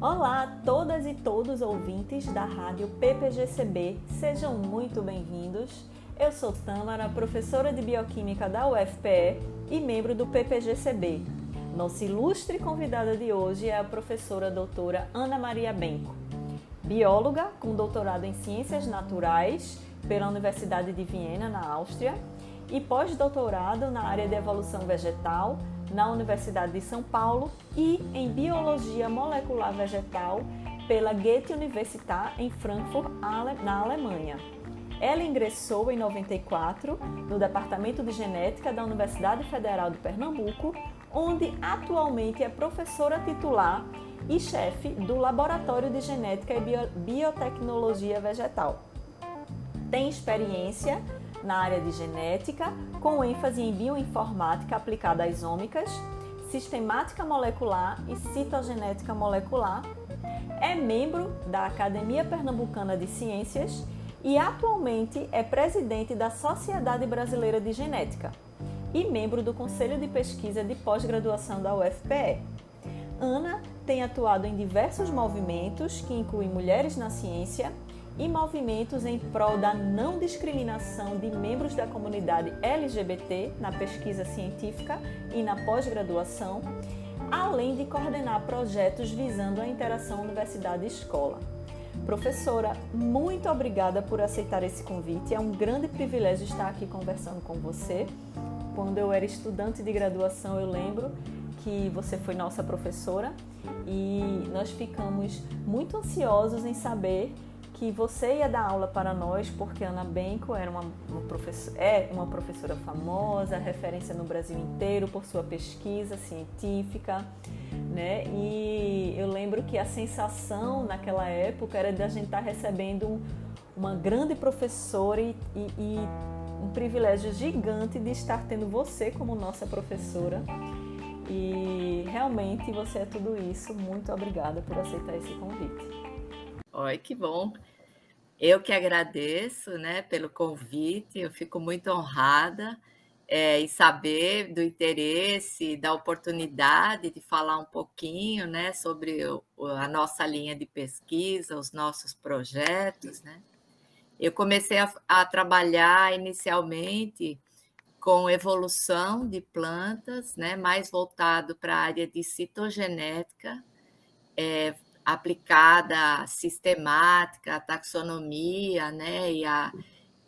Olá a todas e todos ouvintes da rádio PPGCB, sejam muito bem-vindos. Eu sou Tâmara, professora de Bioquímica da UFPE e membro do PPGCB. Nossa ilustre convidada de hoje é a professora doutora Ana Maria Benco, bióloga com doutorado em Ciências Naturais pela Universidade de Viena, na Áustria, e pós-doutorado na área de evolução vegetal na Universidade de São Paulo e em Biologia Molecular Vegetal pela Goethe-Universität em Frankfurt, na Alemanha. Ela ingressou em 94 no Departamento de Genética da Universidade Federal de Pernambuco, onde atualmente é professora titular e chefe do Laboratório de Genética e Biotecnologia Vegetal. Tem experiência na área de genética, com ênfase em bioinformática aplicada às ômicas, sistemática molecular e citogenética molecular. É membro da Academia Pernambucana de Ciências e atualmente é presidente da Sociedade Brasileira de Genética e membro do Conselho de Pesquisa de Pós-Graduação da UFPE. Ana tem atuado em diversos movimentos que incluem Mulheres na Ciência e movimentos em prol da não discriminação de membros da comunidade LGBT na pesquisa científica e na pós-graduação, além de coordenar projetos visando a interação universidade-escola. Professora, muito obrigada por aceitar esse convite. É um grande privilégio estar aqui conversando com você. Quando eu era estudante de graduação, eu lembro que você foi nossa professora e nós ficamos muito ansiosos em saber que você ia dar aula para nós, porque Ana Benco era uma professora famosa, referência no Brasil inteiro por sua pesquisa científica, né? E eu lembro que a sensação naquela época era de a gente estar recebendo uma grande professora e um privilégio gigante de estar tendo você como nossa professora. E realmente você é tudo isso. Muito obrigada por aceitar esse convite. Oi, que bom. Eu que agradeço, né, pelo convite, eu fico muito honrada em saber do interesse, da oportunidade de falar um pouquinho, né, sobre a nossa linha de pesquisa, os nossos projetos, né. Eu comecei a trabalhar inicialmente com evolução de plantas, né, mais voltado para a área de citogenética, aplicada à sistemática, à taxonomia, né, e a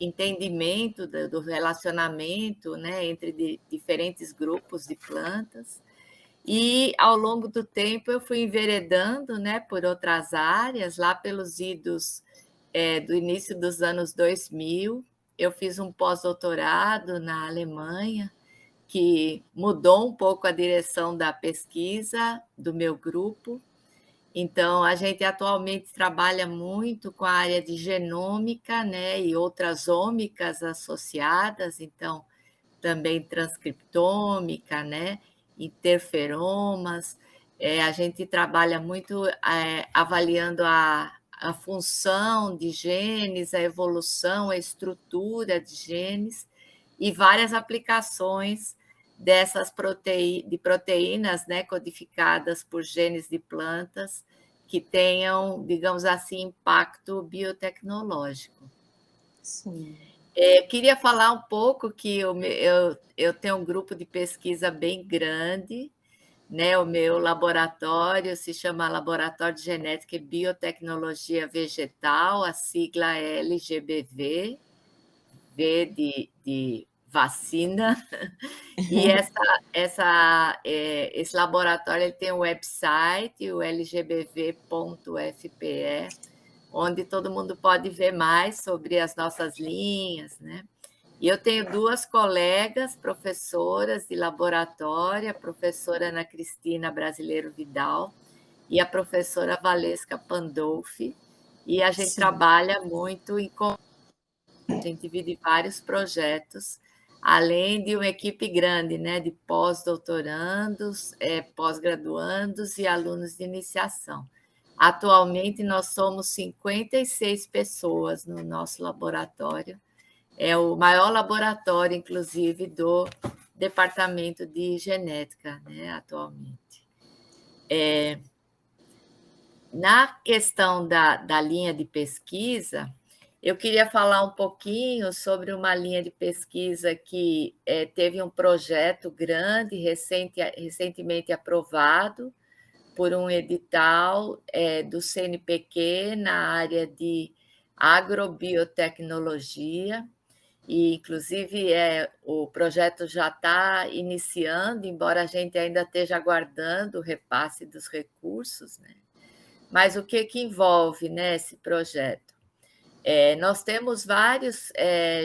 entendimento do relacionamento, né, entre diferentes grupos de plantas. E, ao longo do tempo, eu fui enveredando, né, por outras áreas, lá pelos idos do início dos anos 2000. Eu fiz um pós-doutorado na Alemanha, que mudou um pouco a direção da pesquisa do meu grupo. Então, a gente atualmente trabalha muito com a área de genômica, né, e outras ômicas associadas, então, também transcriptômica, né, interferomas. A gente trabalha muito avaliando a função de genes, a evolução, a estrutura de genes e várias aplicações dessas de proteínas, né, codificadas por genes de plantas que tenham, digamos assim, impacto biotecnológico. Sim. Queria falar um pouco que eu tenho um grupo de pesquisa bem grande, né? O meu laboratório se chama Laboratório de Genética e Biotecnologia Vegetal, a sigla é LGBV, V de vacina. E esse laboratório ele tem um website, o lgbv.fpe, onde todo mundo pode ver mais sobre as nossas linhas, né? E eu tenho duas colegas, professoras de laboratório, a professora Ana Cristina Brasileiro Vidal e a professora Valesca Pandolfi, e a gente trabalha muito em conjunto, a gente divide vários projetos, além de uma equipe grande, né, de pós-doutorandos, pós-graduandos e alunos de iniciação. Atualmente, nós somos 56 pessoas no nosso laboratório. É o maior laboratório, inclusive, do Departamento de Genética, né, atualmente. Na questão da linha de pesquisa, eu queria falar um pouquinho sobre uma linha de pesquisa que teve um projeto grande, recentemente aprovado por um edital do CNPq na área de agrobiotecnologia, e inclusive o projeto já está iniciando, embora a gente ainda esteja aguardando o repasse dos recursos, né? Mas o que envolve, né, esse projeto? Nós temos vários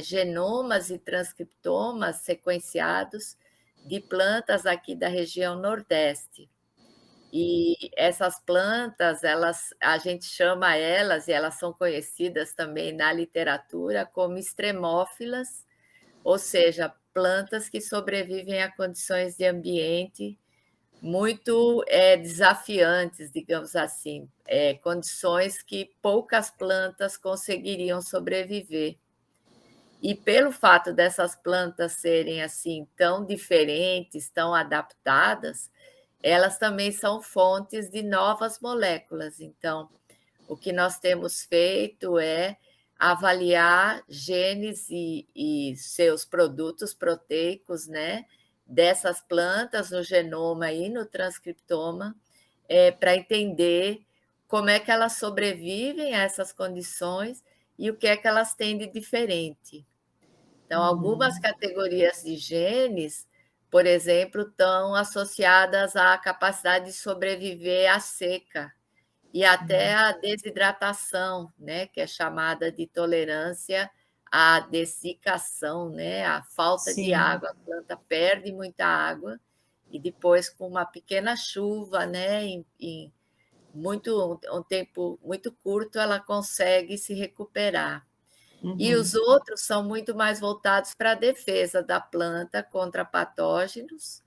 genomas e transcriptomas sequenciados de plantas aqui da região Nordeste. E essas plantas, a gente chama elas, e elas são conhecidas também na literatura como extremófilas, ou seja, plantas que sobrevivem a condições de ambiente muito desafiantes, digamos assim, condições que poucas plantas conseguiriam sobreviver. E pelo fato dessas plantas serem assim tão diferentes, tão adaptadas, elas também são fontes de novas moléculas. Então, o que nós temos feito é avaliar genes e seus produtos proteicos, né, dessas plantas no genoma e no transcriptoma, para entender como é que elas sobrevivem a essas condições e o que é que elas têm de diferente. Então, algumas categorias de genes, por exemplo, estão associadas à capacidade de sobreviver à seca e até à desidratação, né, que é chamada de tolerância à desiccação, né, à falta de Sim. água. A planta perde muita água e depois, com uma pequena chuva, né, em um tempo muito curto, ela consegue se recuperar. E os outros são muito mais voltados para a defesa da planta contra patógenos.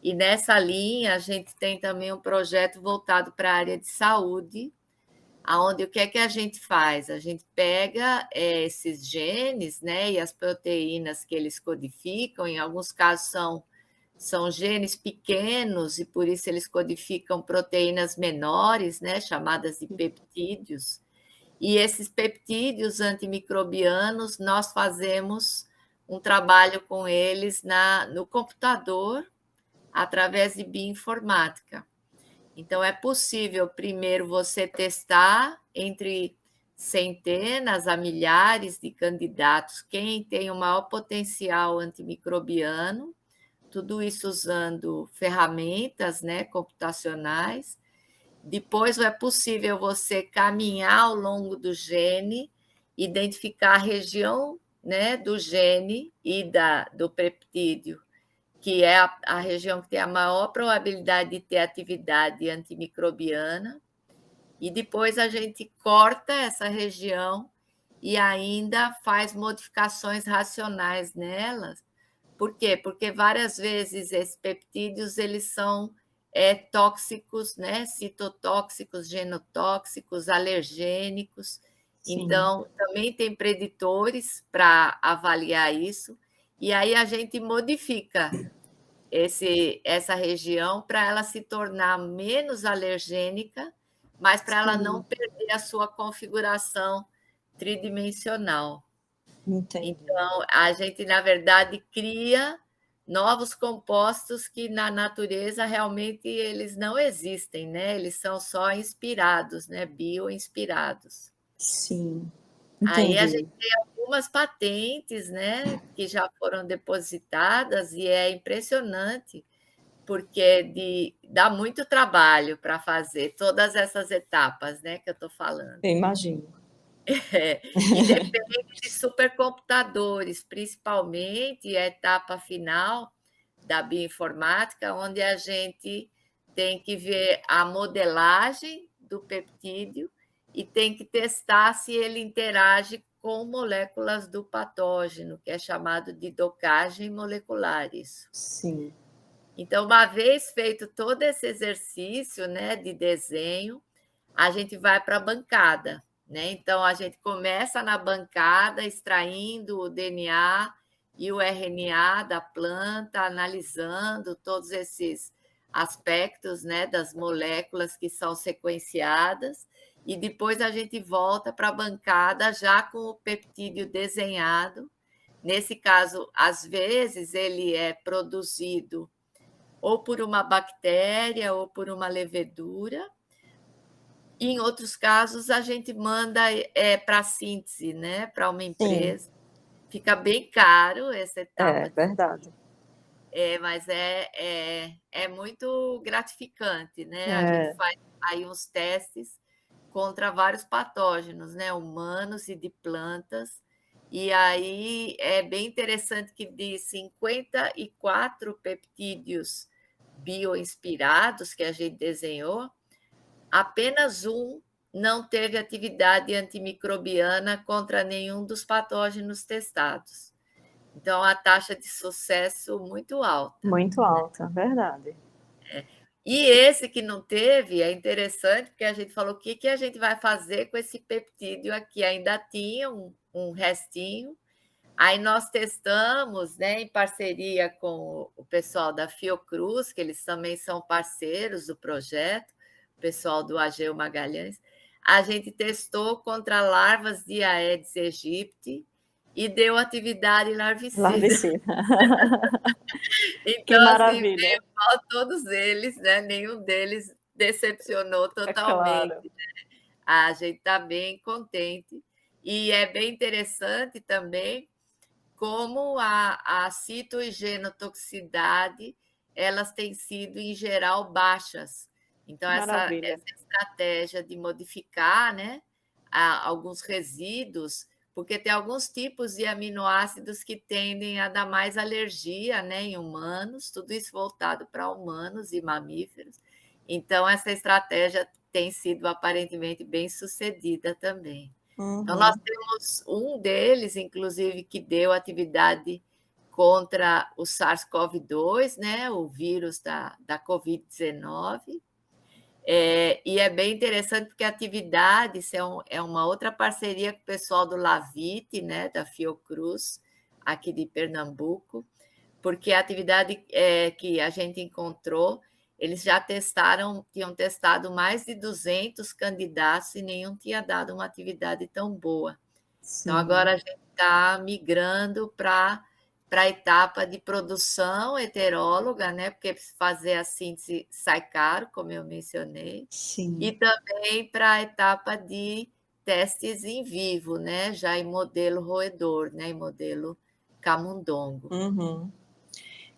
E nessa linha, a gente tem também um projeto voltado para a área de saúde, onde o que é que a gente faz? A gente pega esses genes, né, e as proteínas que eles codificam, em alguns casos são genes pequenos, e por isso eles codificam proteínas menores, né, chamadas de peptídeos. E esses peptídeos antimicrobianos, nós fazemos um trabalho com eles no computador, através de bioinformática. Então, é possível, primeiro, você testar entre centenas a milhares de candidatos quem tem o maior potencial antimicrobiano, tudo isso usando ferramentas, né, computacionais. Depois é possível você caminhar ao longo do gene, identificar a região, né, do gene e do peptídeo, que é a região que tem a maior probabilidade de ter atividade antimicrobiana, e depois a gente corta essa região e ainda faz modificações racionais nelas. Por quê? Porque várias vezes esses peptídeos eles são tóxicos, né? Citotóxicos, genotóxicos, alergênicos. Sim. Então, também tem preditores para avaliar isso. E aí a gente modifica essa região para ela se tornar menos alergênica, mas para ela não Sim. perder a sua configuração tridimensional. Entendi. Então, a gente, na verdade, cria novos compostos que na natureza realmente eles não existem, né? Eles são só inspirados, né? Bioinspirados. Sim. Aí a gente Entendi. tem algumas patentes, né, que já foram depositadas, e é impressionante, porque dá muito trabalho para fazer todas essas etapas, né, que eu estou falando. Eu imagino. E depende de supercomputadores, principalmente a etapa final da bioinformática, onde a gente tem que ver a modelagem do peptídeo e tem que testar se ele interage com moléculas do patógeno, que é chamado de docagem molecular isso. Sim. Então, uma vez feito todo esse exercício, né, de desenho, a gente vai para a bancada, né? Então, a gente começa na bancada extraindo o DNA e o RNA da planta, analisando todos esses aspectos, né, das moléculas que são sequenciadas, e depois a gente volta para a bancada já com o peptídeo desenhado. Nesse caso, às vezes, ele é produzido ou por uma bactéria ou por uma levedura. E, em outros casos, a gente manda para síntese, né, para uma Sim, empresa. Fica bem caro essa etapa, verdade. mas é muito gratificante, né? A gente É, faz aí uns testes contra vários patógenos, né, humanos e de plantas. E aí é bem interessante que de 54 peptídeos bioinspirados que a gente desenhou, apenas um não teve atividade antimicrobiana contra nenhum dos patógenos testados. Então, a taxa de sucesso muito alta. muito alta, verdade. E esse que não teve é interessante, porque a gente falou o que a gente vai fazer com esse peptídeo aqui. Ainda tinha um restinho. Aí nós testamos, né, em parceria com o pessoal da Fiocruz, que eles também são parceiros do projeto, o pessoal do Ageu Magalhães. A gente testou contra larvas de Aedes aegypti e deu atividade larvicida. Larvicida. Que Então, assim, maravilha. veio mal todos eles, né? Nenhum deles decepcionou É totalmente. claro. A gente está bem contente. E é bem interessante também como a cito e genotoxicidade, elas têm sido, em geral, baixas. Então, Maravilha. essa estratégia de modificar, né, alguns resíduos, porque tem alguns tipos de aminoácidos que tendem a dar mais alergia, né, em humanos, tudo isso voltado para humanos e mamíferos. Então, essa estratégia tem sido aparentemente bem sucedida também. Então, nós Uhum. temos um deles, inclusive, que deu atividade contra o SARS-CoV-2, né, o vírus da Covid-19. E é bem interessante porque a atividade é uma outra parceria com o pessoal do Lavite, né, da Fiocruz, aqui de Pernambuco, porque a atividade que a gente encontrou, eles já tinham testado mais de 200 candidatos e nenhum tinha dado uma atividade tão boa. Então, Sim. agora a gente está migrando para a etapa de produção heteróloga, né? Porque fazer a síntese sai caro, como eu mencionei, e Sim. também para a etapa de testes em vivo, né? Já em modelo roedor, né? Em modelo camundongo. Uhum.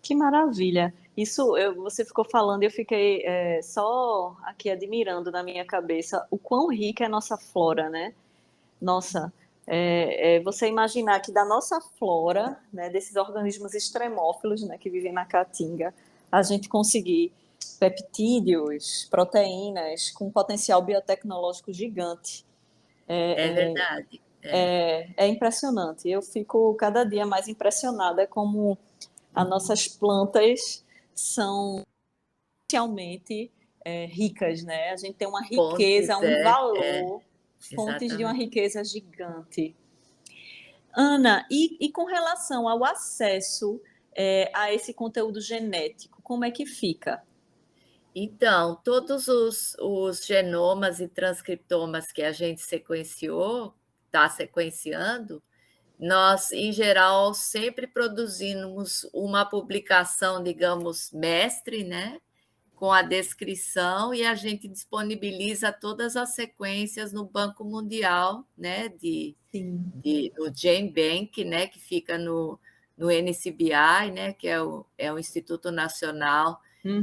Que maravilha. Isso, você ficou falando e eu fiquei só aqui admirando na minha cabeça o quão rica é a nossa flora, né? Nossa, você imaginar que da nossa flora, né, desses organismos extremófilos, né, que vivem na caatinga, a gente conseguir peptídeos, proteínas com potencial biotecnológico gigante. É verdade. É impressionante. Eu fico cada dia mais impressionada como as nossas plantas são realmente ricas, né? A gente tem uma riqueza, Fontes, um valor, fontes de uma exatamente. riqueza gigante. Ana, e com relação ao acesso a esse conteúdo genético, como é que fica? Então, todos os genomas e transcriptomas que a gente sequenciou, está sequenciando, nós, em geral, sempre produzimos uma publicação, digamos, mestre, né? Com a descrição, e a gente disponibiliza todas as sequências no Banco Mundial, né? Sim. No GenBank, né? Que fica no NCBI, né? Que é o Instituto Nacional Uhum.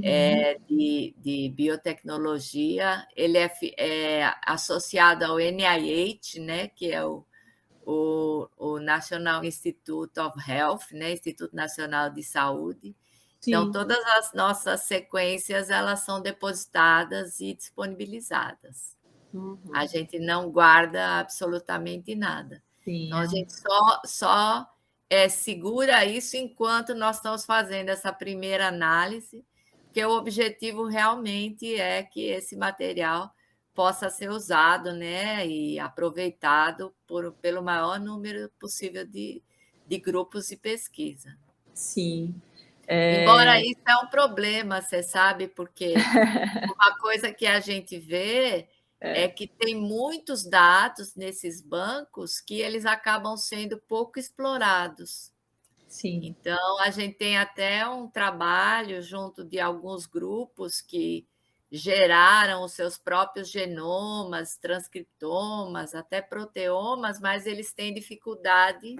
de Biotecnologia. Ele é associado ao NIH, né? Que é o National Institute of Health, né? Instituto Nacional de Saúde. Então, Sim. todas as nossas sequências, elas são depositadas e disponibilizadas. A Uhum. gente não guarda absolutamente nada. Sim, Então, a gente só segura isso enquanto nós estamos fazendo essa primeira análise, porque o objetivo realmente é que esse material possa ser usado, né, e aproveitado pelo maior número possível de grupos de pesquisa. sim. Embora isso é um problema, você sabe, porque uma coisa que a gente vê é que tem muitos dados nesses bancos que eles acabam sendo pouco explorados. Sim, Então, a gente tem até um trabalho junto de alguns grupos que geraram os seus próprios genomas, transcriptomas, até proteomas, mas eles têm dificuldade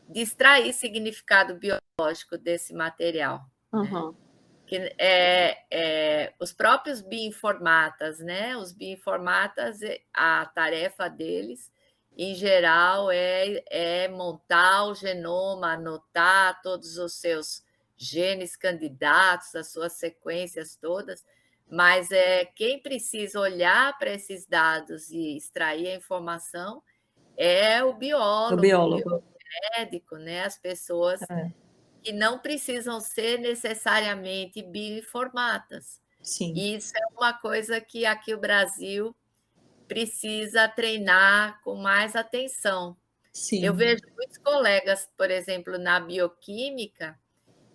de extrair significado biológico desse material, né? uhum, Que os próprios bioinformatas, né? Os bioinformatas, a tarefa deles, em geral, é montar o genoma, anotar todos os seus genes candidatos, as suas sequências todas, mas quem precisa olhar para esses dados e extrair a informação é o o biólogo, o biólogo. biomédico, né? As pessoas É, que não precisam ser necessariamente bioinformatas. sim, E isso é uma coisa que aqui o Brasil precisa treinar com mais atenção. Eu sim, vejo muitos colegas, por exemplo, na bioquímica,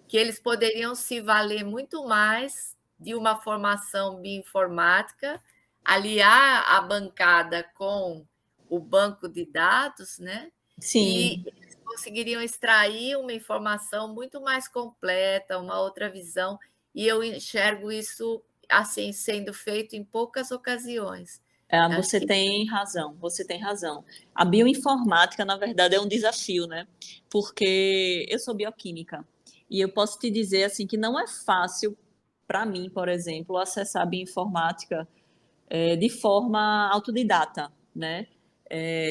que eles poderiam se valer muito mais de uma formação bioinformática, aliar a bancada com o banco de dados, né? E sim. eles conseguiriam extrair uma informação muito mais completa, uma outra visão, e eu enxergo isso assim sendo feito em poucas ocasiões. Acho Você que tem razão, você tem razão. A bioinformática, na verdade, é um desafio, né? Porque eu sou bioquímica e eu posso te dizer assim que não é fácil para mim, por exemplo, acessar a bioinformática de forma autodidata, né?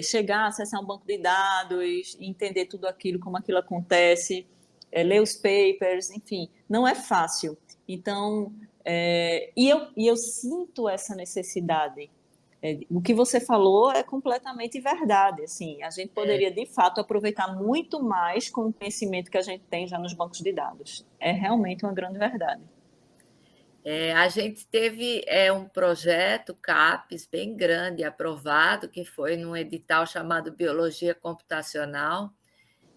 Chegar, acessar um banco de dados, entender tudo aquilo, como aquilo acontece, ler os papers, enfim, não é fácil. Então, e eu sinto essa necessidade. O que você falou é completamente verdade. Assim, a gente poderia de fato aproveitar muito mais com o conhecimento que a gente tem já nos bancos de dados. É realmente uma grande verdade. a gente teve um projeto CAPES bem grande aprovado, que foi num edital chamado Biologia Computacional,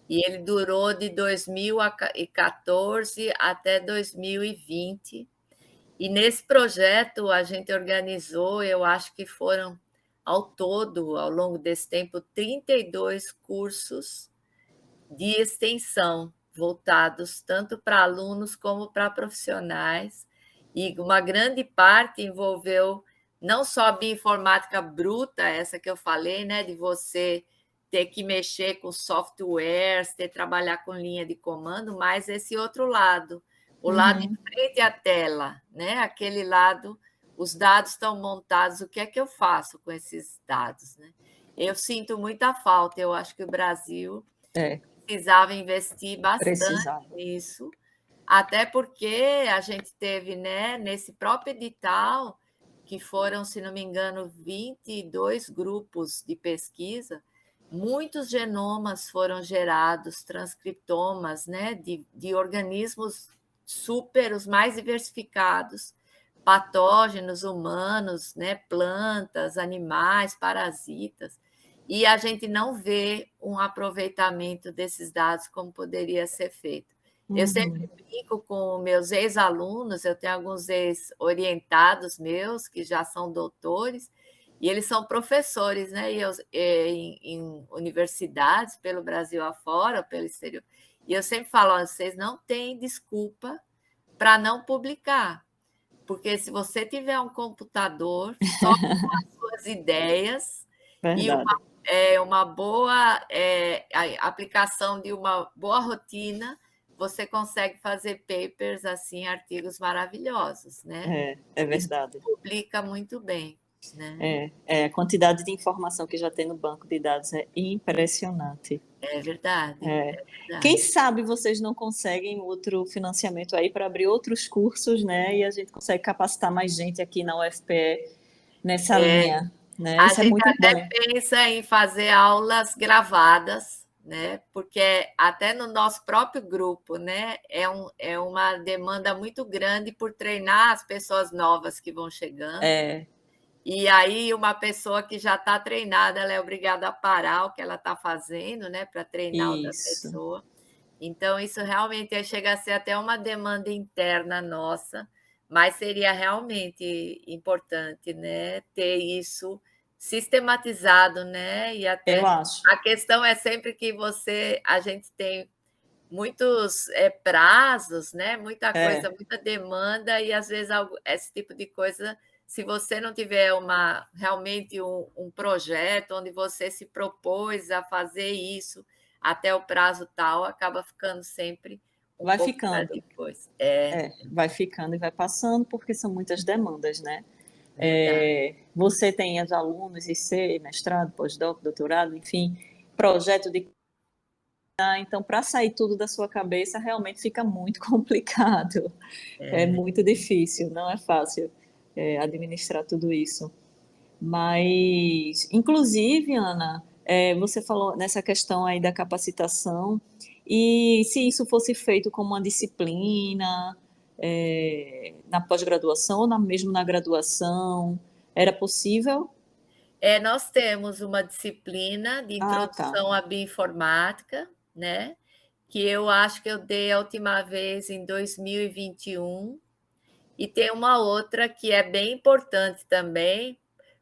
e ele durou de 2014 até 2020. E nesse projeto a gente organizou, eu acho que foram ao todo, ao longo desse tempo, 32 cursos de extensão, voltados tanto para alunos como para profissionais, e uma grande parte envolveu não só a bioinformática bruta, essa que eu falei, né, de você ter que mexer com softwares, ter que trabalhar com linha de comando, mas esse outro lado, o lado em Uhum. frente à tela, né, aquele lado, os dados estão montados, o que é que eu faço com esses dados, né? Eu sinto muita falta, eu acho que o Brasil É, precisava investir bastante precisava. nisso, até porque a gente teve, né, nesse próprio edital, que foram, se não me engano, 22 grupos de pesquisa, muitos genomas foram gerados, transcriptomas, né, de organismos super, os mais diversificados, patógenos humanos, né, plantas, animais, parasitas, e a gente não vê um aproveitamento desses dados como poderia ser feito. Eu sempre Uhum. brinco com meus ex-alunos, eu tenho alguns ex-orientados meus que já são doutores, e eles são professores, né? Em universidades pelo Brasil afora, pelo exterior. E eu sempre falo, olha, vocês não têm desculpa para não publicar, porque se você tiver um computador só com as suas ideias e Verdade. uma boa aplicação de uma boa rotina, você consegue fazer papers assim, artigos maravilhosos, né? É Isso verdade. publica muito bem, né? A quantidade de informação que já tem no banco de dados é impressionante. É verdade, É. é Quem verdade. sabe vocês não conseguem outro financiamento aí para abrir outros cursos, né? E a gente consegue capacitar mais gente aqui na UFPE nessa linha, né? A Isso é gente muito até bom. pensa em fazer aulas gravadas, né? Porque até no nosso próprio grupo, né? É uma demanda muito grande por treinar as pessoas novas que vão chegando. É, E aí, uma pessoa que já está treinada, ela é obrigada a parar o que ela está fazendo, né? Para treinar outra isso. pessoa. Então, isso realmente chega a ser até uma demanda interna nossa, mas seria realmente importante, né, ter isso sistematizado, né, e Eu até acho. a questão é sempre que a gente tem muitos prazos, né, muita coisa, É, muita demanda, e às vezes esse tipo de coisa, se você não tiver realmente um projeto onde você se propôs a fazer isso até o prazo tal, acaba ficando sempre um vai pouco para ficando. depois. Vai ficando e vai passando, porque são muitas demandas, né? Verdade. Você tem os alunos, IC, mestrado, pós-doc, doutorado, enfim, projeto de. Então, para sair tudo da sua cabeça, realmente fica muito complicado. É É. muito difícil, não é fácil administrar tudo isso. Mas, inclusive, Ana, você falou nessa questão aí da capacitação, e se isso fosse feito como uma disciplina, na pós-graduação ou mesmo na graduação, era possível? Nós temos uma disciplina de Ah, tá. introdução à bioinformática, né, que eu acho que eu dei a última vez em 2021. E tem uma outra que é bem importante também,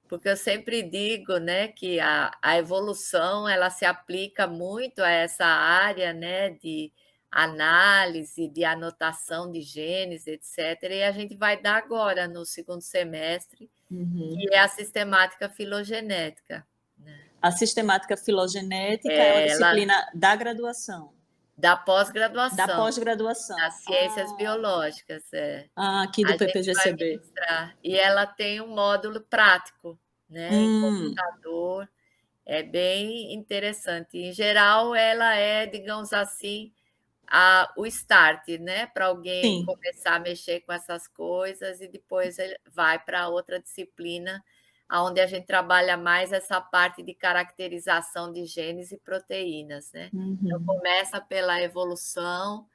porque eu sempre digo, né, que a evolução ela se aplica muito a essa área, né, de análise, de anotação de genes, etc. E a gente vai dar agora no segundo semestre, Uhum. que é a sistemática filogenética, né? A sistemática filogenética é uma Ela disciplina da graduação, da da pós-graduação, das pós-graduação. ciências biológicas, Aqui do a gente vai PPGCB. ministrar. E ela tem um módulo prático, né, em Hum, computador, é bem interessante. Em geral, ela é, digamos assim, o start, né, para alguém sim. começar a mexer com essas coisas e depois ele vai para outra disciplina, aonde a gente trabalha mais essa parte de caracterização de genes e proteínas, né. Então Uhum. começa pela evolução,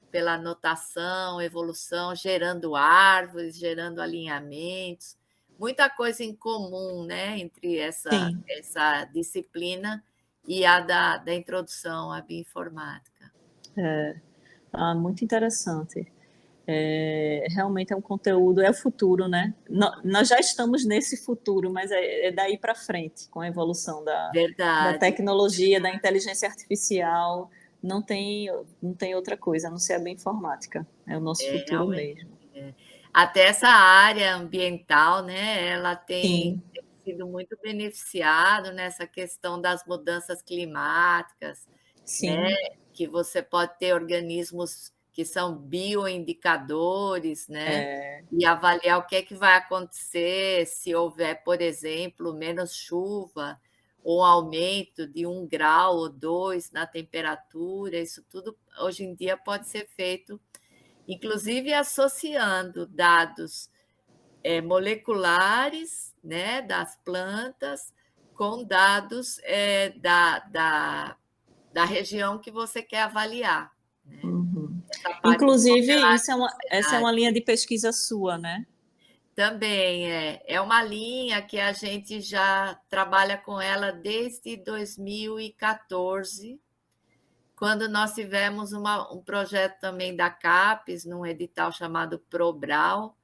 pela notação, evolução, gerando árvores, gerando alinhamentos, muita coisa em comum, né, entre Sim. essa disciplina e a da introdução à bioinformática. Muito interessante. Realmente é um conteúdo, é o futuro, né? Nós já estamos nesse futuro, mas é daí para frente, com a evolução da Verdade, tecnologia, da inteligência artificial, não tem, não tem outra coisa, a não ser a bioinformática. É o nosso futuro realmente. mesmo. É. Até essa área ambiental, né, ela Sim, tem sido muito beneficiado nessa questão das mudanças climáticas, né, sim, que você pode ter organismos que são bioindicadores, né, e avaliar o que é que vai acontecer se houver, por exemplo, menos chuva, ou um aumento de 1 grau ou 2 na temperatura, isso tudo hoje em dia pode ser feito inclusive associando dados moleculares, né, das plantas com dados da região que você quer avaliar, né? uhum. Essa parte de Inclusive, modelagem do essa é uma cenário. linha de pesquisa sua, né? Também é uma linha que a gente já trabalha com ela desde 2014, quando nós tivemos um projeto também da CAPES, num edital chamado Probral,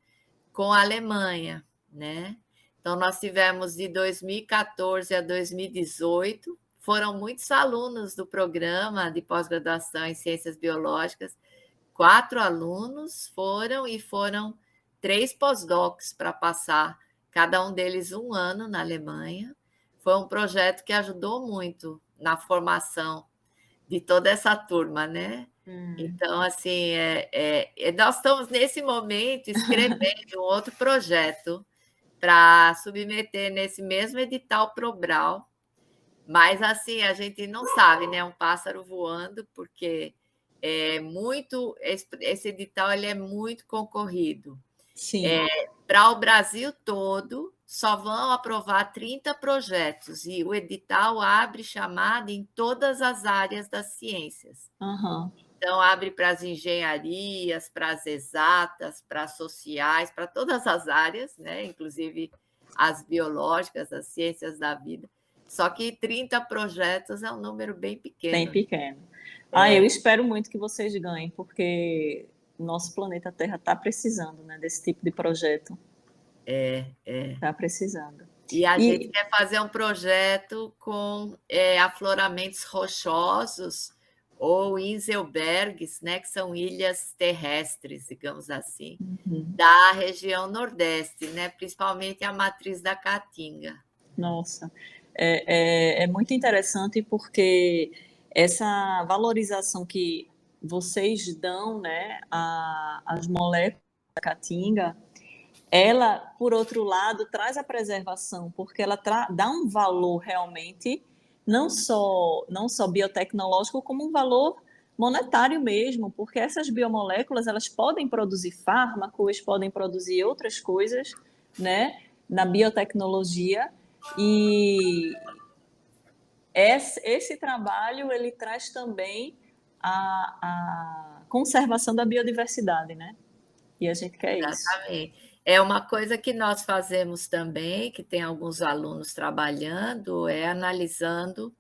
com a Alemanha, né? Então, nós tivemos de 2014 a 2018, foram muitos alunos do programa de pós-graduação em ciências biológicas, 4 alunos foram e foram 3 pós-docs para passar, cada um deles 1 ano na Alemanha. Foi um projeto que ajudou muito na formação de toda essa turma, né? Então, assim, nós estamos nesse momento escrevendo um outro projeto para submeter nesse mesmo edital Probral, mas assim, a gente não sabe, né? Um pássaro voando, porque esse edital ele é muito concorrido. Sim. Para o Brasil todo, só vão aprovar 30 projetos, e o edital abre chamada em todas as áreas das ciências. Aham. Então, abre para as engenharias, para as exatas, para as sociais, para todas as áreas, né? Inclusive as biológicas, as ciências da vida. Só que 30 projetos é um número bem Bem pequeno. pequeno. Eu É, espero muito que vocês ganhem, porque nosso planeta Terra está precisando, né, desse tipo de projeto. é. Está precisando. E a gente E quer fazer um projeto com afloramentos rochosos ou Inselbergs, né, que são ilhas terrestres, digamos assim, da região Nordeste, né, principalmente a matriz da Caatinga. nossa, é muito interessante porque essa valorização que vocês dão, né, às moléculas da caatinga, ela, por outro lado, traz a preservação, porque ela dá um valor realmente não só biotecnológico, como um valor monetário mesmo, porque essas biomoléculas elas podem produzir fármacos, podem produzir outras coisas, né, na biotecnologia e esse trabalho ele traz também a conservação da biodiversidade, né? E a gente quer isso. Exatamente. É uma coisa que nós fazemos também, que tem alguns alunos trabalhando, é analisando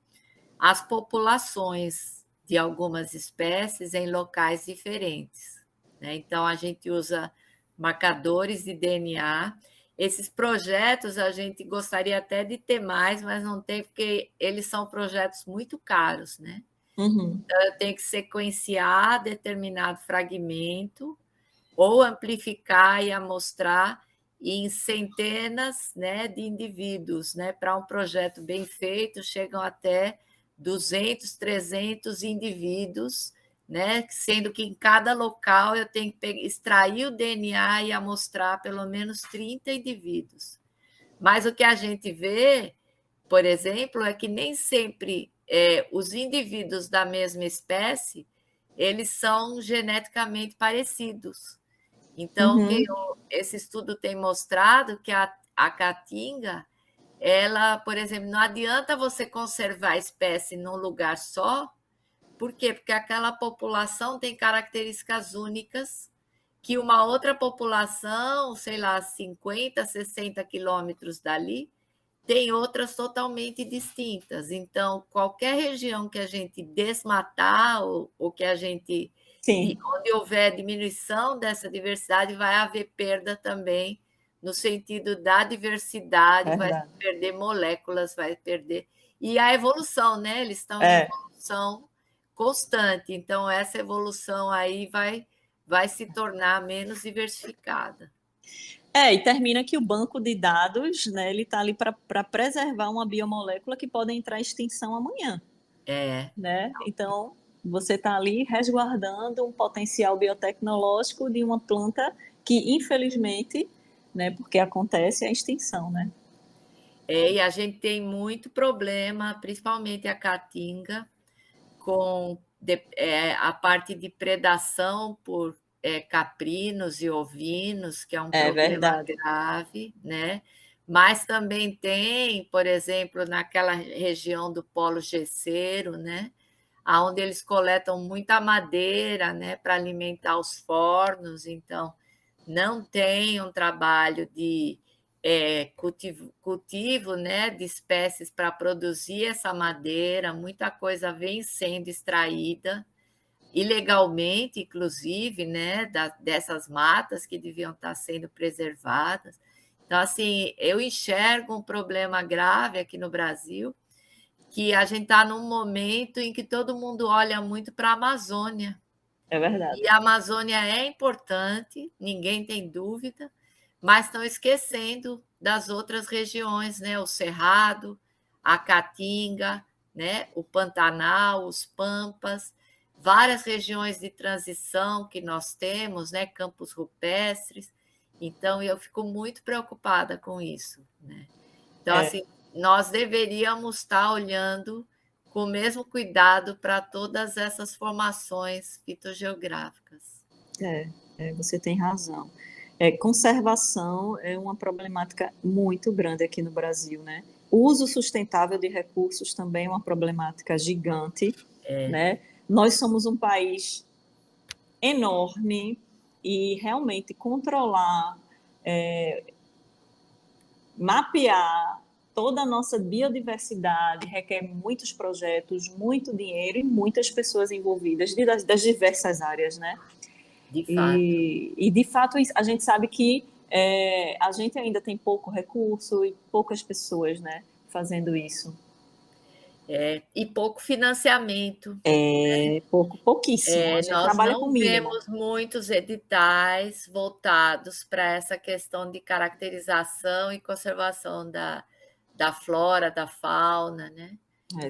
as populações de algumas espécies em locais diferentes, né? Então, a gente usa marcadores de DNA. Esses projetos a gente gostaria até de ter mais, mas não tem, porque eles são projetos muito caros, né? Uhum. Então, eu tenho que sequenciar determinado fragmento ou amplificar e amostrar em centenas, né, de indivíduos, né? Para um projeto bem feito, chegam até 200, 300 indivíduos, né? Sendo que em cada local eu tenho que extrair o DNA e amostrar pelo menos 30 indivíduos. Mas o que a gente vê, por exemplo, é que nem sempre os indivíduos da mesma espécie eles são geneticamente parecidos. Então, Uhum. esse estudo tem mostrado que a caatinga, ela, por exemplo, não adianta você conservar a espécie num lugar só, por quê? Porque aquela população tem características únicas que uma outra população, sei lá, 50, 60 quilômetros dali, tem outras totalmente distintas. Então, qualquer região que a gente desmatar ou que a gente Sim, onde houver diminuição dessa diversidade, vai haver perda também no sentido da diversidade, vai verdade. perder moléculas, vai perder. E a evolução, né? Eles estão em É, evolução constante, então essa evolução aí vai se tornar menos diversificada. e termina que o banco de dados, né, ele está ali para preservar uma biomolécula que pode entrar em extinção amanhã, É, né? Então, você está ali resguardando um potencial biotecnológico de uma planta que, infelizmente, né, porque acontece a extinção, né? e a gente tem muito problema, principalmente a caatinga, com a parte de predação por caprinos e ovinos, que é um É problema verdade. grave, né? Mas também tem, por exemplo, naquela região do Polo Gesseiro, né? Onde eles coletam muita madeira, né, para alimentar os fornos, então não tem um trabalho de cultivo, né, de espécies para produzir essa madeira, muita coisa vem sendo extraída ilegalmente, inclusive, né, dessas matas que deviam estar sendo preservadas. Então, assim, eu enxergo um problema grave aqui no Brasil, que a gente está num momento em que todo mundo olha muito para a Amazônia. É verdade. E a Amazônia é importante, ninguém tem dúvida, mas estão esquecendo das outras regiões, né? O Cerrado, a Caatinga, né? O Pantanal, os Pampas, várias regiões de transição que nós temos, né? Campos rupestres. Então, eu fico muito preocupada com isso, né? Então, É, assim, nós deveríamos estar olhando com o mesmo cuidado para todas essas formações fitogeográficas. você tem razão. Conservação é uma problemática muito grande aqui no Brasil, né? O uso sustentável de recursos também é uma problemática gigante, né? Nós somos um país enorme e realmente controlar, mapear toda a nossa biodiversidade requer muitos projetos, muito dinheiro e muitas pessoas envolvidas das diversas áreas, né? De fato. De fato, a gente sabe que a gente ainda tem pouco recurso e poucas pessoas, né, fazendo isso. E pouco financiamento. Pouquíssimo. A gente Nós trabalha com não o mínimo. vemos muitos editais voltados para essa questão de caracterização e conservação da flora, da fauna, né?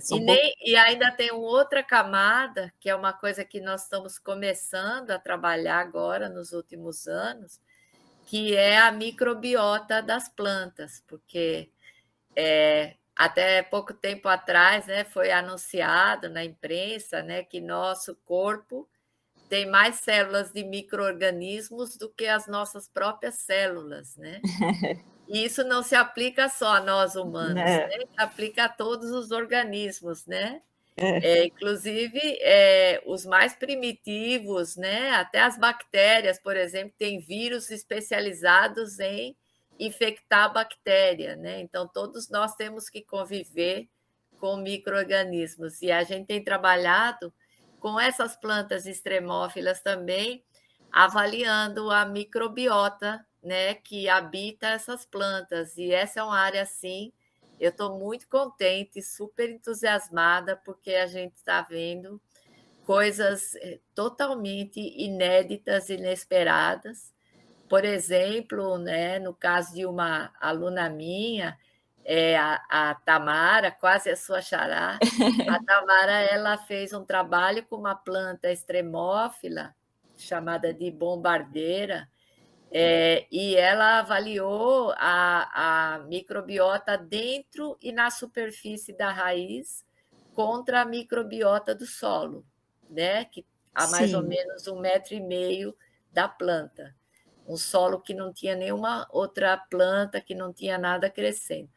São E ainda tem uma outra camada, que é uma coisa que nós estamos começando a trabalhar agora, nos últimos anos, que é a microbiota das plantas, porque até pouco tempo atrás, né, foi anunciado na imprensa, né, que nosso corpo tem mais células de micro-organismos do que as nossas próprias células, né? E isso não se aplica só a nós humanos, né? né? Se aplica a todos os organismos, né? É, Inclusive, os mais primitivos, né? Até as bactérias, por exemplo, têm vírus especializados em infectar a bactéria, né? Então, todos nós temos que conviver com micro-organismos. E a gente tem trabalhado com essas plantas extremófilas também, avaliando a microbiota, né, que habita essas plantas. E essa é uma área, assim, eu estou muito contente, super entusiasmada, porque a gente está vendo coisas totalmente inéditas, inesperadas. Por exemplo, né, no caso de uma aluna minha, a Tamara, quase a sua xará, a Tamara ela fez um trabalho com uma planta extremófila, chamada de bombardeira, e ela avaliou a microbiota dentro e na superfície da raiz contra a microbiota do solo, né? Que a mais ou sim. menos 1,5 metro da planta. Um solo que não tinha nenhuma outra planta, que não tinha nada crescendo.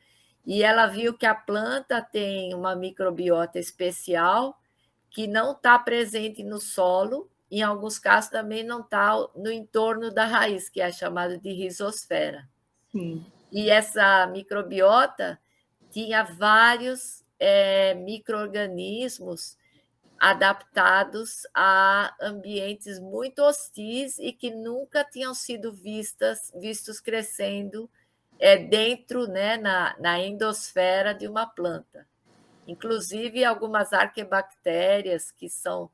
E ela viu que a planta tem uma microbiota especial que não está presente no solo, em alguns casos também não está no entorno da raiz, que é chamado de rizosfera. Sim. E essa microbiota tinha vários micro-organismos adaptados a ambientes muito hostis e que nunca tinham sido vistos crescendo dentro, né, na endosfera de uma planta. Inclusive algumas arquebactérias que são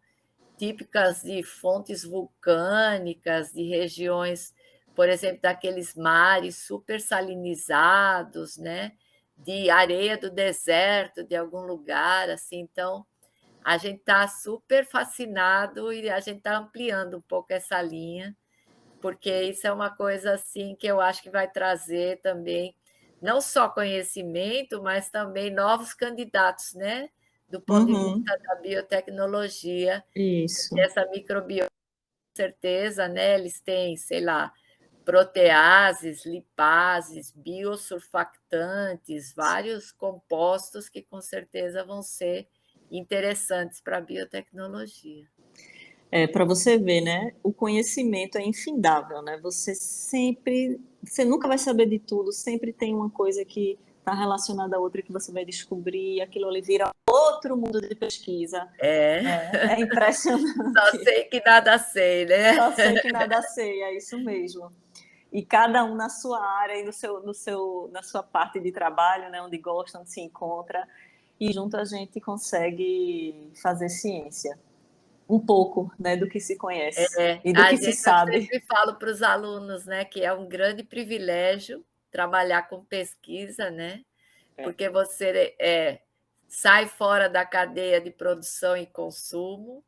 típicas de fontes vulcânicas, de regiões, por exemplo, daqueles mares super salinizados, né? De areia do deserto, de algum lugar, assim. Então, a gente está super fascinado e a gente está ampliando um pouco essa linha, porque isso é uma coisa assim que eu acho que vai trazer também não só conhecimento, mas também novos candidatos, né? Do ponto de Uhum. vista da biotecnologia, Isso. essa microbiota, com certeza, né? Eles têm, sei lá, proteases, lipases, biosurfactantes, vários compostos que com certeza vão ser interessantes para a biotecnologia. Para você ver, né? O conhecimento é infindável, né? Você nunca vai saber de tudo, sempre tem uma coisa que está relacionada a outra que você vai descobrir, e aquilo ali vira outro mundo de pesquisa. É, É só impressionante. sei que nada sei, né? Só sei que nada sei, é isso mesmo. E cada um na sua área e na sua parte de trabalho, né? Onde gosta, onde se encontra, e junto a gente consegue fazer ciência. Um pouco, né, do que se conhece e do que se Eu sabe. sempre falo para os alunos, né, que é um grande privilégio trabalhar com pesquisa, né? Porque você sai fora da cadeia de produção e consumo,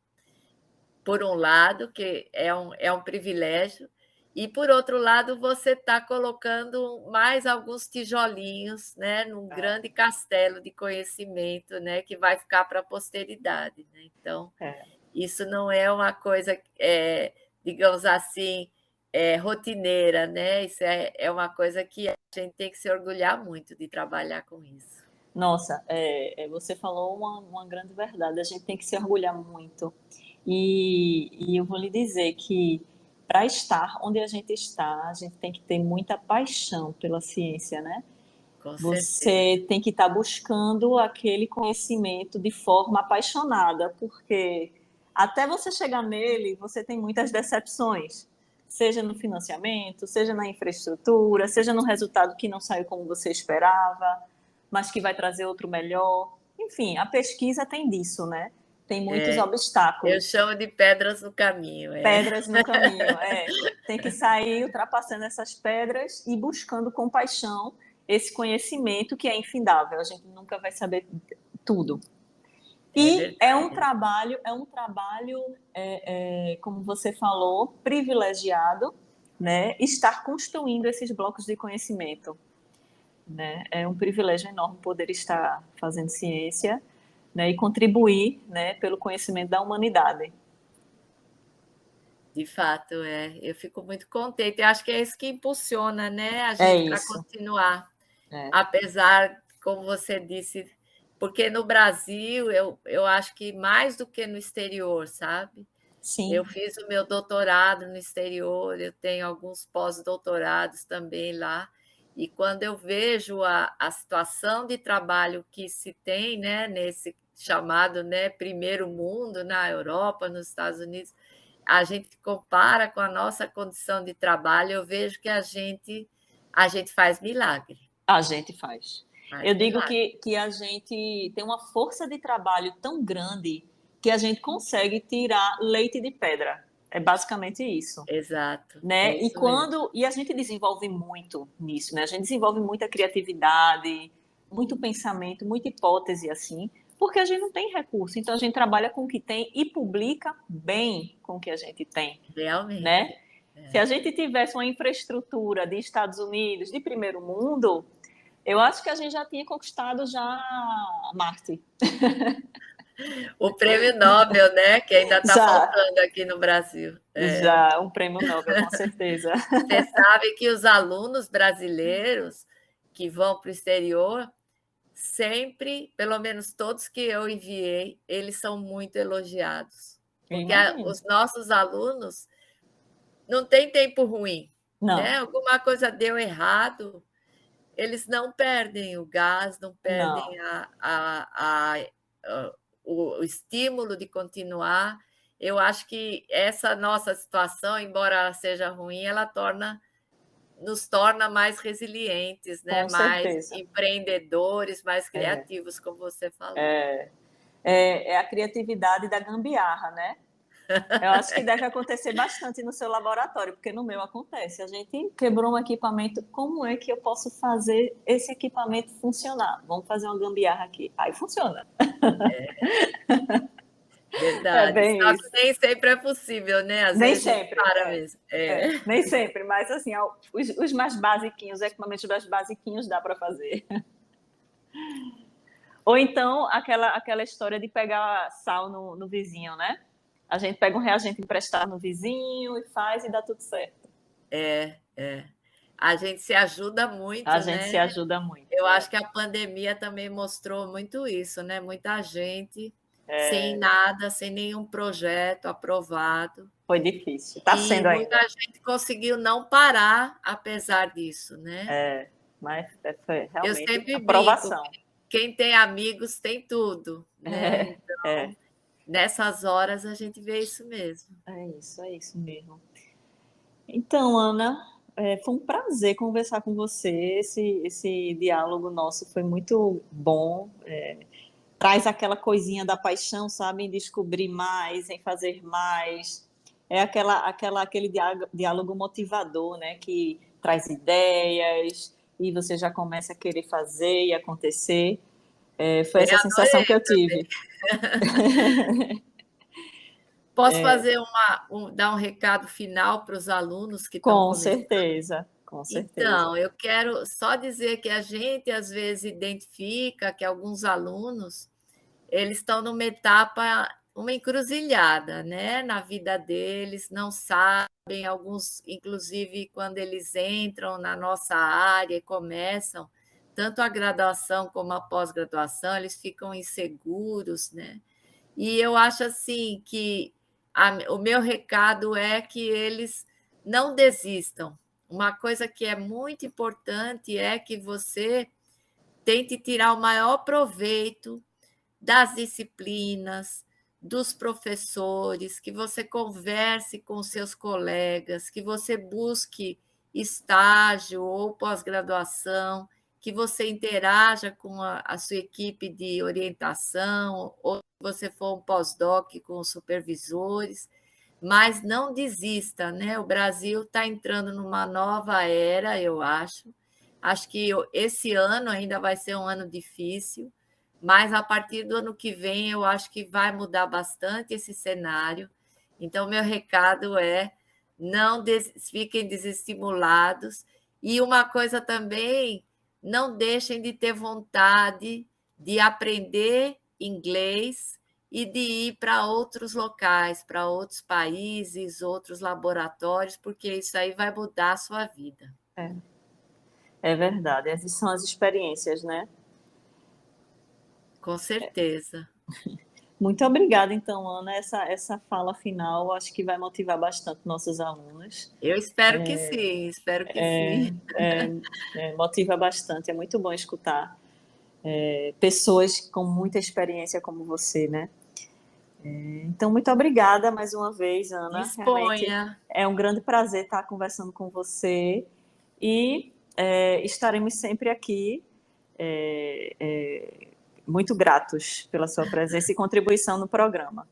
por um lado, que é um privilégio, e por outro lado, você está colocando mais alguns tijolinhos, né, num grande castelo de conhecimento, né, que vai ficar para a posteridade, né? Então, É. isso não é uma coisa, digamos assim, rotineira, né? Isso é uma coisa que a gente tem que se orgulhar muito de trabalhar com isso. Nossa, você falou uma grande verdade. A gente tem que se orgulhar muito. E eu vou lhe dizer que para estar onde a gente está, a gente tem que ter muita paixão pela ciência, né? Com certeza. Você tem que estar buscando aquele conhecimento de forma apaixonada, porque até você chegar nele, você tem muitas decepções, seja no financiamento, seja na infraestrutura, seja no resultado que não saiu como você esperava, mas que vai trazer outro melhor. Enfim, a pesquisa tem disso, né? Tem muitos Eu obstáculos, chamo de pedras no caminho. pedras no caminho. Tem que sair ultrapassando essas pedras e buscando com paixão esse conhecimento que é infindável. A gente nunca vai saber tudo. É E é verdade. um trabalho, como você falou, privilegiado, né? Estar construindo esses blocos de conhecimento, né? É um privilégio enorme poder estar fazendo ciência, né? E contribuir, né? Pelo conhecimento da humanidade. De fato, é. Eu fico muito contente. Eu acho que é isso que impulsiona, né, a É gente para isso. continuar. É. Apesar, como você disse, porque no Brasil eu acho que mais do que no exterior, sabe? Eu Sim, fiz o meu doutorado no exterior, eu tenho alguns pós-doutorados também lá, e quando eu vejo a situação de trabalho que se tem, né, nesse chamado, né, primeiro mundo, na Europa, nos Estados Unidos, a gente compara com a nossa condição de trabalho, eu vejo que a gente faz milagre, a gente faz. faz Eu digo milagre. que a gente tem uma força de trabalho tão grande que a gente consegue tirar leite de pedra. É basicamente isso, Exato, é né? isso mesmo. E a gente desenvolve muito nisso, né? A gente desenvolve muita criatividade, muito pensamento, muita hipótese assim, porque a gente não tem recurso. Então a gente trabalha com o que tem e publica bem com o que a gente tem, né? Realmente. Se a gente tivesse uma infraestrutura de Estados Unidos, de primeiro mundo, eu acho que a gente já tinha conquistado já Marte. O prêmio Nobel, né, que ainda está Já, faltando aqui no Brasil. já, um prêmio Nobel, com certeza. Você sabe que os alunos brasileiros que vão para o exterior, sempre, pelo menos todos que eu enviei, eles são muito elogiados. Eu Porque imagino. os nossos alunos não têm tempo ruim, Não, né? Alguma coisa deu errado, eles não perdem o gás, não não, perdem o estímulo de continuar. Eu acho que essa nossa situação, embora ela seja ruim, ela nos torna mais resilientes, né? com Mais certeza. empreendedores, mais É, criativos, como você falou. é, é a criatividade da gambiarra, né? Eu acho que deve acontecer bastante no seu laboratório, porque no meu acontece. A gente quebrou um equipamento, como é que eu posso fazer esse equipamento funcionar? Vamos fazer uma gambiarra aqui. Aí funciona. É Verdade. bem Só que isso. nem sempre é possível, né? Às Nem vezes a gente sempre, para mesmo. nem sempre, mas assim, os mais basiquinhos, os equipamentos mais basiquinhos dá para fazer. Ou então aquela história de pegar sal no vizinho, né? A gente pega um reagente emprestado no vizinho e faz e dá tudo certo. É. A gente se ajuda A muito, gente né? se ajuda muito. Eu acho que a pandemia também mostrou muito isso, né? Muita gente sem nada, sem nenhum projeto aprovado. Foi difícil. Está E sendo muita ainda. gente conseguiu não parar apesar disso, né? Mas foi Eu realmente sempre brinco, aprovação. quem tem amigos tem tudo, né? É, é, Então, nessas horas a gente vê isso mesmo. é isso mesmo. Então, Ana, foi um prazer conversar com você. Esse diálogo nosso foi muito bom. Traz aquela coisinha da paixão, sabe, em descobrir mais, em fazer mais. É aquele diálogo motivador, né, que traz ideias e você já começa a querer fazer e acontecer. Foi Eu essa sensação que adorei eu também. tive. Posso fazer dar um recado final para os alunos que estão Com começando? certeza, com certeza. Então, eu quero só dizer que a gente às vezes identifica que alguns alunos eles estão numa etapa, uma encruzilhada, né, na vida deles, não sabem, alguns, inclusive, quando eles entram na nossa área e começam, tanto a graduação como a pós-graduação, eles ficam inseguros, né? E eu acho assim que o meu recado é que eles não desistam. Uma coisa que é muito importante é que você tente tirar o maior proveito das disciplinas, dos professores, que você converse com seus colegas, que você busque estágio ou pós-graduação, que você interaja com a sua equipe de orientação, ou se você for um pós-doc com os supervisores, mas não desista, né? O Brasil está entrando numa nova era, eu acho. Acho que esse ano ainda vai ser um ano difícil, mas a partir do ano que vem eu acho que vai mudar bastante esse cenário. Então, meu recado é: não fiquem desestimulados. E uma coisa também, não deixem de ter vontade de aprender inglês e de ir para outros locais, para outros países, outros laboratórios, porque isso aí vai mudar a sua vida. É verdade, essas são as experiências, né? Com certeza. Muito obrigada, então, Ana. Essa fala final acho que vai motivar bastante nossos alunos. Eu espero que sim, espero que sim. Motiva bastante, é muito bom escutar pessoas com muita experiência como você, né? Então, muito obrigada mais uma vez, Ana. Disponha. Realmente é um grande prazer estar conversando com você e estaremos sempre aqui muito gratos pela sua presença e contribuição no programa.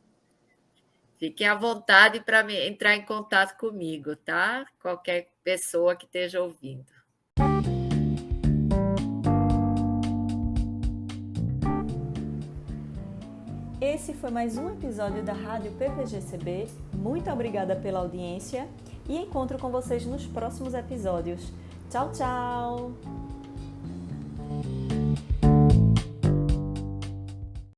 Fiquem à vontade para entrar em contato comigo, tá? Qualquer pessoa que esteja ouvindo. Esse foi mais um episódio da Rádio PPGCB. Muito obrigada pela audiência e encontro com vocês nos próximos episódios. Tchau, tchau!